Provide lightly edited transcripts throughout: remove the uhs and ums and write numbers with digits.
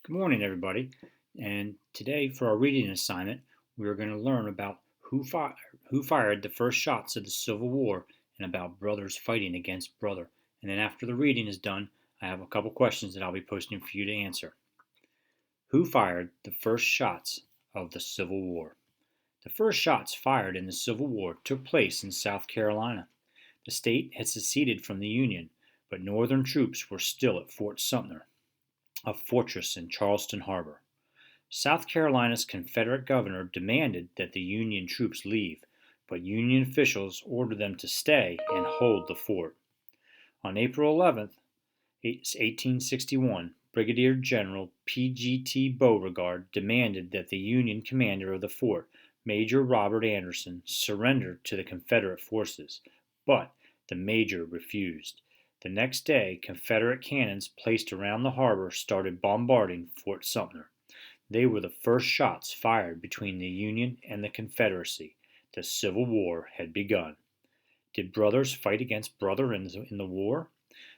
Good morning, everybody. And today, for our reading assignment, we are going to learn about who fired the first shots of the Civil War and about brothers fighting against brother. And then, after the reading is done, I have a couple questions that I'll be posting for you to answer. Who fired the first shots of the Civil War? The first shots fired in the Civil War took place in South Carolina. The state had seceded from the Union, but Northern troops were still at Fort Sumter, a fortress in Charleston Harbor. South Carolina's Confederate governor demanded that the Union troops leave, but Union officials ordered them to stay and hold the fort. On April 11, 1861, Brigadier General P.G.T. Beauregard demanded that the Union commander of the fort, Major Robert Anderson, surrender to the Confederate forces, but the major refused. The next day, Confederate cannons placed around the harbor started bombarding Fort Sumter. They were the first shots fired between the Union and the Confederacy. The Civil War had begun. Did brothers fight against brother in the war?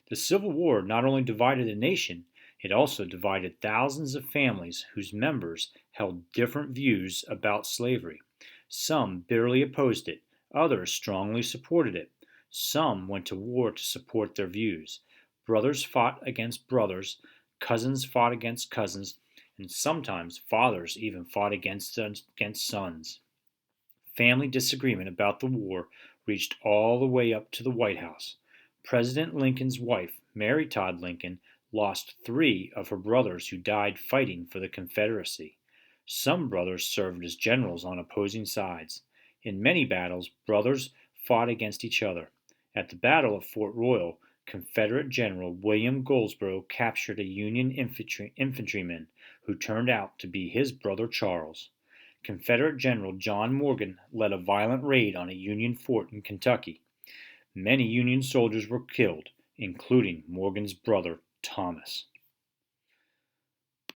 The Civil War not only divided a nation, it also divided thousands of families whose members held different views about slavery. Some bitterly opposed it, others strongly supported it. Some went to war to support their views. Brothers fought against brothers, cousins fought against cousins, and sometimes fathers even fought against sons. Family disagreement about the war reached all the way up to the White House. President Lincoln's wife, Mary Todd Lincoln, lost three of her brothers who died fighting for the Confederacy. Some brothers served as generals on opposing sides. In many battles, brothers fought against each other. At the Battle of Fort Royal, Confederate General William Goldsborough captured a Union infantryman who turned out to be his brother Charles. Confederate General John Morgan led a violent raid on a Union fort in Kentucky. Many Union soldiers were killed, including Morgan's brother Thomas.